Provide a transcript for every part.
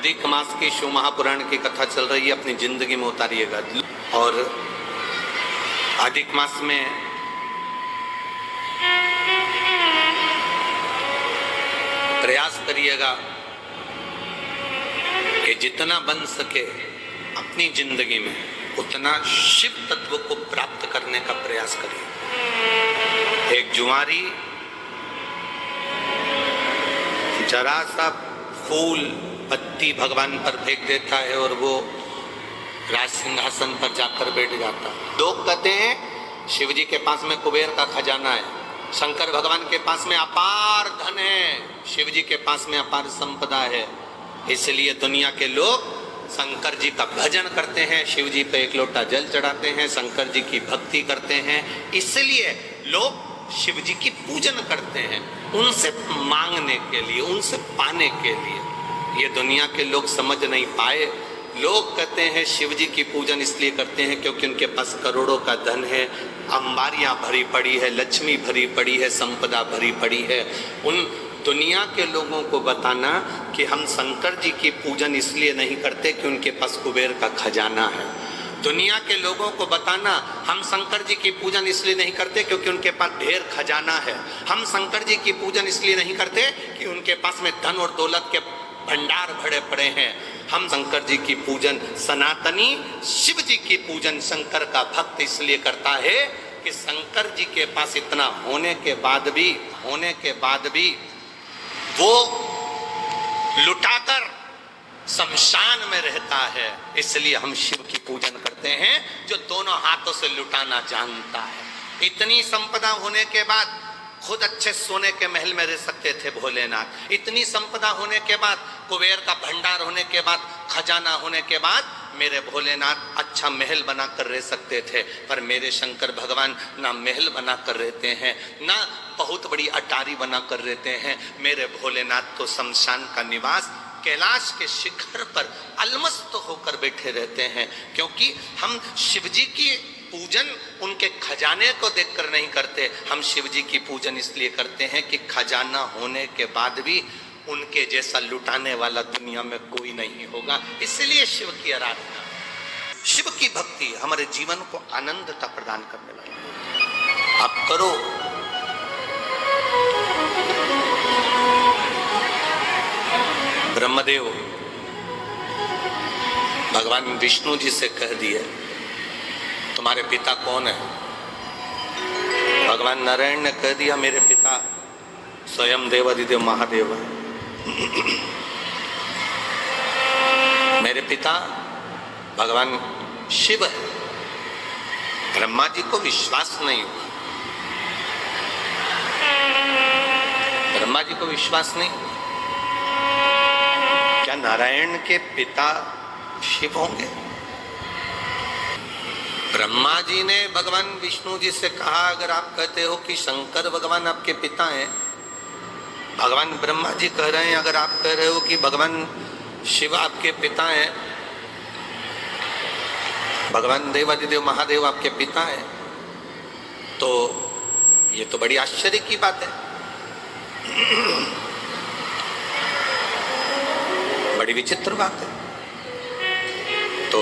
अधिक मास की शिव महापुराण की कथा चल रही है, अपनी जिंदगी में उतारिएगा। और अधिक मास में प्रयास करिएगा कि जितना बन सके अपनी जिंदगी में उतना शिव तत्व को प्राप्त करने का प्रयास करिए। एक जुआरी जरा सा फूल पत्ती भगवान पर फेंक देता है और वो राज सिंहासन पर जाकर बैठ जाता है। लोग कहते हैं शिव जी के पास में कुबेर का खजाना है, शंकर भगवान के पास में अपार धन है, शिव जी के पास में अपार संपदा है। इसलिए दुनिया के लोग शंकर जी का भजन करते हैं, शिव जी पे एक लोटा जल चढ़ाते हैं, शंकर जी की भक्ति करते हैं। इसलिए लोग शिव जी की पूजन करते हैं, उनसे मांगने के लिए, उनसे पाने के लिए। ये दुनिया के लोग समझ नहीं पाए। लोग कहते हैं शिव जी की पूजन इसलिए करते हैं क्योंकि उनके पास करोड़ों का धन है, अंबारियां भरी पड़ी है, लक्ष्मी भरी पड़ी है, संपदा भरी पड़ी है। उन दुनिया के लोगों को बताना कि हम शंकर जी की पूजन इसलिए नहीं करते कि उनके पास कुबेर का खजाना है। दुनिया के लोगों को बताना हम शंकर जी की पूजन इसलिए नहीं करते क्योंकि उनके पास ढेर खजाना है। हम शंकर जी की पूजन इसलिए नहीं करते कि उनके पास में धन और दौलत के भंडार भरे पड़े हैं। हम शंकर जी की पूजन, सनातनी शिव जी की पूजन शंकर का भक्त इसलिए करता है कि शंकर जी के पास इतना होने के बाद भी वो लुटाकर शमशान में रहता है। इसलिए हम शिव की पूजन करते हैं जो दोनों हाथों से लुटाना जानता है। इतनी संपदा होने के बाद खुद अच्छे सोने के महल में रह सकते थे भोलेनाथ। इतनी संपदा होने के बाद, कुबेर का भंडार होने के बाद, खजाना होने के बाद मेरे भोलेनाथ अच्छा महल बना कर रह सकते थे। पर मेरे शंकर भगवान ना महल बना कर रहते हैं, ना बहुत बड़ी अटारी बना कर रहते हैं। मेरे भोलेनाथ तो शमशान का निवास कैलाश के शिखर पर अलमस्त होकर बैठे रहते हैं। क्योंकि हम शिव जी की पूजन उनके खजाने को देखकर नहीं करते, हम शिव जी की पूजन इसलिए करते हैं कि खजाना होने के बाद भी उनके जैसा लुटाने वाला दुनिया में कोई नहीं होगा। इसलिए शिव की आराधना, शिव की भक्ति हमारे जीवन को आनंदता प्रदान करने वाली। आप करो। ब्रह्मदेव भगवान विष्णु जी से कह दिए तुम्हारे पिता कौन है? भगवान नारायण ने कह दिया मेरे पिता स्वयं देवादिदेव महादेव है। मेरे पिता भगवान शिव है। ब्रह्मा जी को विश्वास नहीं हुआ, ब्रह्मा जी को विश्वास नहीं। क्या नारायण के पिता शिव होंगे? ब्रह्मा जी ने भगवान विष्णु जी से कहा अगर आप कहते हो कि शंकर भगवान आपके पिता हैं, भगवान ब्रह्मा जी कह रहे हैं अगर आप कह रहे हो कि भगवान शिव आपके पिता हैं, भगवान देवादिदेव महादेव आपके पिता हैं, तो ये तो बड़ी आश्चर्य की बात है, बड़ी विचित्र बात है। तो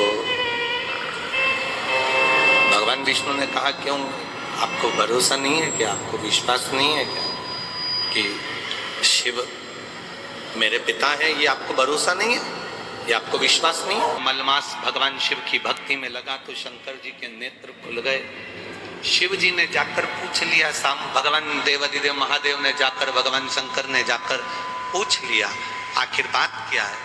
भगवान विष्णु ने कहा क्यों, आपको भरोसा नहीं है क्या, आपको विश्वास नहीं है क्या कि शिव मेरे पिता है? ये आपको भरोसा नहीं है, ये आपको विश्वास नहीं है? मलमास भगवान शिव की भक्ति में लगा तो शंकर जी के नेत्र खुल गए। शिव जी ने जाकर पूछ लिया, भगवान देवादिदेव महादेव ने जाकर, भगवान शंकर ने जाकर पूछ लिया आखिर बात क्या है।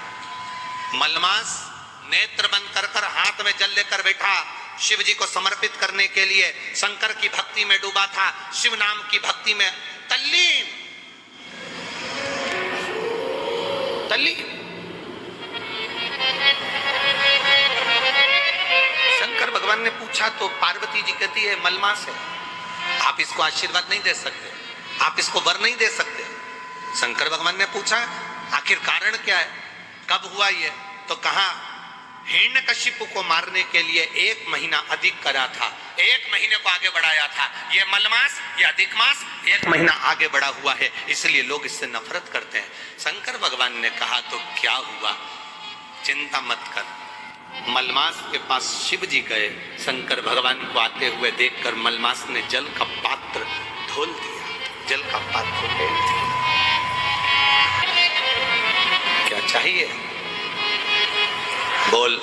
मलमास नेत्र बंद कर कर हाथ में जल लेकर बैठा, शिव जी को समर्पित करने के लिए शंकर की भक्ति में डूबा था, शिव नाम की भक्ति में तल्लीन। शंकर भगवान ने पूछा तो पार्वती जी कहती है मलमास है, आप इसको आशीर्वाद नहीं दे सकते, आप इसको वर नहीं दे सकते। शंकर भगवान ने पूछा आखिर कारण क्या है, कब हुआ ये? तो कहा हिरण्यकशिपु को मारने के लिए 1 महीना अधिक करा था, 1 महीने को आगे बढ़ाया था। ये मलमास, ये अधिक मास 1 महीना आगे बढ़ा हुआ है, इसलिए लोग इससे नफरत करते हैं। शंकर भगवान ने कहा तो क्या हुआ? चिंता मत कर। मलमास के पास शिव जी गए, शंकर भगवान को आते हुए देखकर मलमास ने जल का पात्र धोल दिया, जल का पात्र फेंक दिया। क्या चाहिए बोल।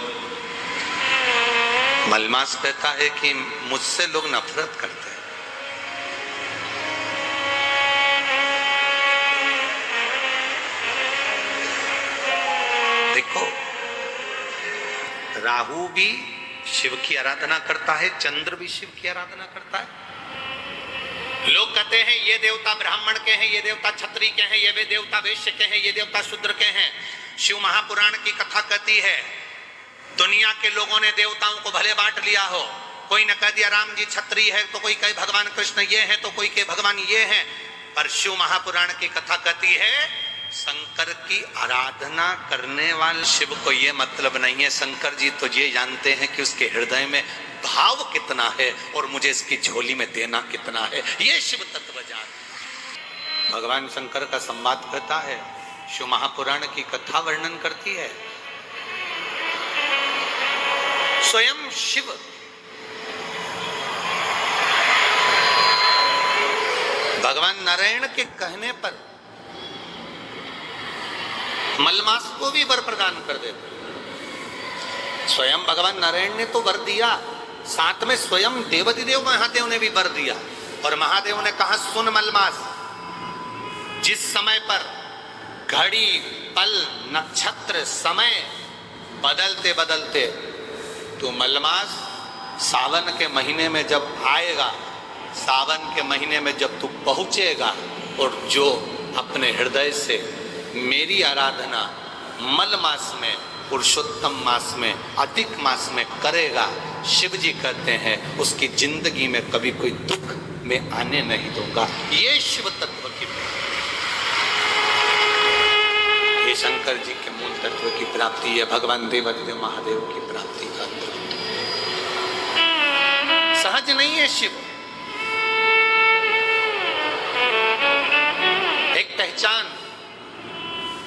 मलमास कहता है कि मुझसे लोग नफरत करते हैं। देखो, राहु भी शिव की आराधना करता है, चंद्र भी शिव की आराधना करता है। लोग कहते हैं ये देवता ब्राह्मण के हैं, ये देवता क्षत्रिय के हैं, ये देवता वैश्य के हैं, ये देवता शूद्र के हैं। शिव महापुराण की कथा कहती है दुनिया के लोगों ने देवताओं को भले बांट लिया हो। कोई ने कह दिया राम जी क्षत्रिय है, तो कोई कहे भगवान कृष्ण ये है, तो कोई कहे भगवान ये है। पर शिव महापुराण की कथा कहती है शंकर की आराधना करने वाले शिव को ये मतलब नहीं है, शंकर जी तो ये जानते हैं कि उसके हृदय में भाव कितना है और मुझे इसकी झोली में देना कितना है। ये शिव तत्व जान। भगवान शंकर का संवाद कहता है, शिव महापुराण की कथा वर्णन करती है। स्वयं शिव भगवान नारायण के कहने पर मलमास को भी वर प्रदान कर देते। स्वयं भगवान नारायण ने तो वर दिया, साथ में स्वयं देवाधिदेव महादेव ने भी वर दिया। और महादेव ने कहा सुन मलमास, जिस समय पर घड़ी पल नक्षत्र समय बदलते बदलते तो मलमास सावन के महीने में जब आएगा, सावन के महीने में जब तू पहुंचेगा और जो अपने हृदय से मेरी आराधना मल मास में, पुरुषोत्तम मास में, अधिक मास में करेगा, शिव जी कहते हैं उसकी जिंदगी में कभी कोई दुख में आने नहीं दूंगा। ये शिव तत्व की, ये शंकर जी के मूल तत्व की प्राप्ति है, भगवान देवाधिदेव महादेव की प्राप्ति का अंतर्गत। सहज नहीं है शिव, एक पहचान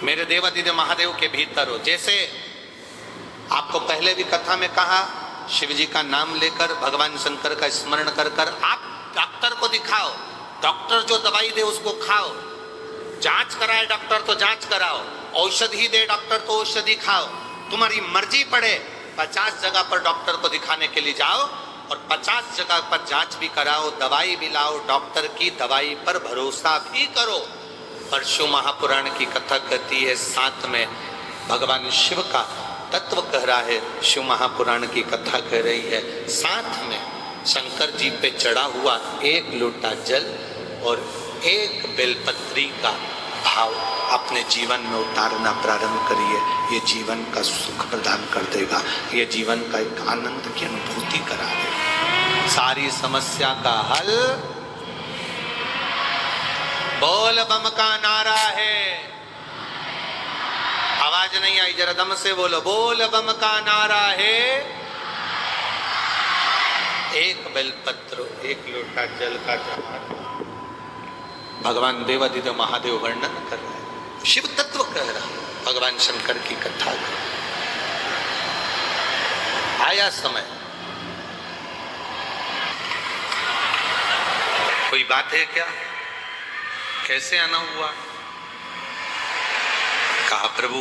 मेरे देवाधिदेव महादेव के भीतर हो। जैसे आपको पहले भी कथा में कहा, शिव जी का नाम लेकर भगवान शंकर का स्मरण कर कर आप डॉक्टर को दिखाओ, डॉक्टर जो दवाई दे उसको खाओ, जांच कराए डॉक्टर तो जांच कराओ, औषधि दे डॉक्टर तो औषधि खाओ। तुम्हारी मर्जी पड़े 50 जगह पर डॉक्टर को दिखाने के लिए जाओ और 50 जगह पर जांच भी कराओ, दवाई भी लाओ, डॉक्टर की दवाई पर भरोसा भी करो। पर शिव महापुराण की कथा कहती है, साथ में भगवान शिव का तत्व कह रहा है, शिव महापुराण की कथा कह रही है, साथ में शंकर जी पे चढ़ा हुआ एक लोटा जल और एक बेलपत्री का भाव अपने जीवन में उतारना प्रारंभ करिए। ये जीवन का सुख प्रदान कर देगा, ये जीवन का एक आनंद की अनुभूति करा देगा, सारी समस्या का हल बोल बम का नारा है। आवाज नहीं आई, जरा दम से बोलो, बोल बम का नारा है। एक बेलपत्र, एक लोटा जल का जवाब भगवान देवाधिदेव महादेव वर्णन कर रहे हैं, शिव तत्व कह रहा है, भगवान शंकर की कथा कर। आया समय, कोई बात है क्या, कैसे आना हुआ? कहा प्रभु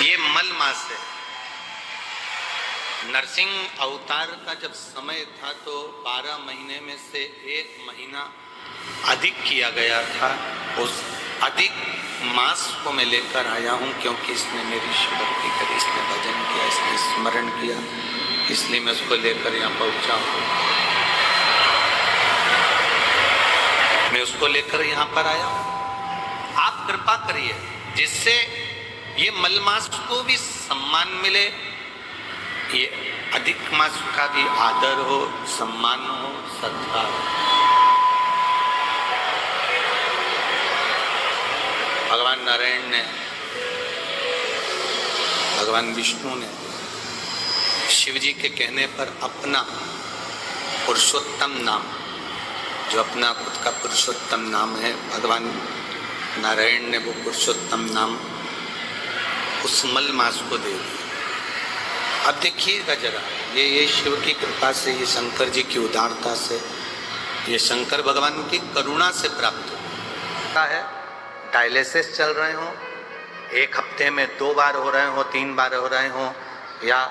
ये मल मास है, नरसिंह अवतार का जब समय था तो 12 महीने में से 1 महीना अधिक किया गया था। उस अधिक मास को मैं लेकर आया हूँ क्योंकि इसने मेरी शिवभक्ति करी, इसने भजन किया, इसने स्मरण किया, इसलिए मैं उसको लेकर यहाँ पहुँचा हूँ। मैं उसको लेकर यहाँ पर आया हूँ। आप कृपा करिए जिससे ये मलमास को भी सम्मान मिले, ये अधिक मास का भी आदर हो, सम्मान हो, सत्कार। भगवान नारायण ने, भगवान विष्णु ने शिव जी के कहने पर अपना पुरुषोत्तम नाम, जो अपना खुद का पुरुषोत्तम नाम है, भगवान नारायण ने वो पुरुषोत्तम नाम उस मल मास को दे दिया। अब देखिएगा जरा, ये शिव की कृपा से, ये शंकर जी की उदारता से, ये शंकर भगवान की करुणा से प्राप्त होता है। डायलिसिस चल रहे हो, एक हफ्ते में 2 बार हो रहे हो, 3 बार हो रहे हो, या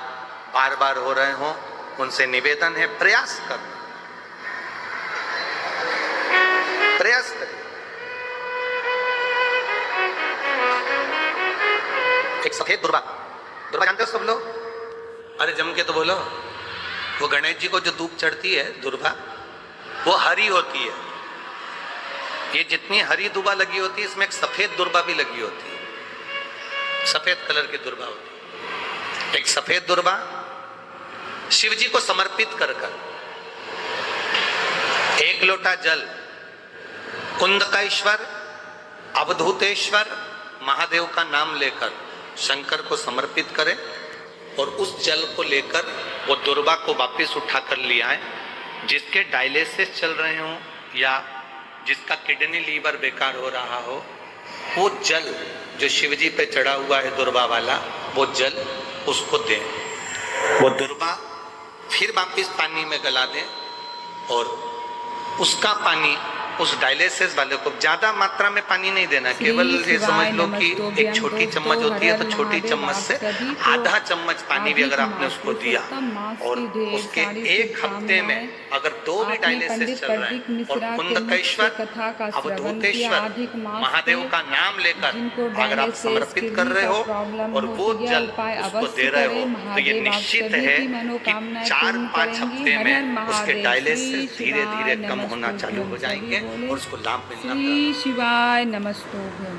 बार बार हो रहे हो, उनसे निवेदन है प्रयास कर, प्रयास करें। एक सफेद दुर्वा, दुर्वा जानते हो सब लोग? अरे जम के तो बोलो। वो गणेश जी को जो धूप चढ़ती है दुर्वा, वो हरी होती है। ये जितनी हरी दुर्वा लगी होती है, इसमें एक सफेद दुर्वा भी लगी होती है, सफेद कलर की दुर्वा होती है। एक सफेद दुर्वा शिव जी को समर्पित कर कर, एक लोटा जल कुंदकेश्वर, अवधूतेश्वर महादेव का नाम लेकर शंकर को समर्पित करें, और उस जल को लेकर वो दुर्वा को वापस उठाकर ले आए। जिसके डायलिसिस चल रहे हो या जिसका किडनी लीवर बेकार हो रहा हो, वो जल जो शिव जी पे चढ़ा हुआ है दुर्वा वाला, वो जल उसको दें। वो दुर्वा फिर वापस पानी में गला दें, और उसका पानी उस डायलिसिस वाले को, ज्यादा मात्रा में पानी नहीं देना, केवल ये समझ लो कि एक छोटी चम्मच होती है, तो छोटी चम्मच से आधा चम्मच पानी भी अगर आपने उसको दिया, और उसके एक हफ्ते में अगर 2 भी डायलिसिस चल रहे हैं, और कुंदकेश्वर, अवधूतेश्वर महादेव का नाम लेकर अगर आप समर्पित कर रहे हो और वो जल उसको दे रहे हो, तो ये निश्चित है कि 4-5 हफ्ते में उसके डायलिसिस धीरे धीरे कम होना चालू हो जाएंगे और उसको लाभ मिलना। श्री शिवाय नमस्तुभ्यं।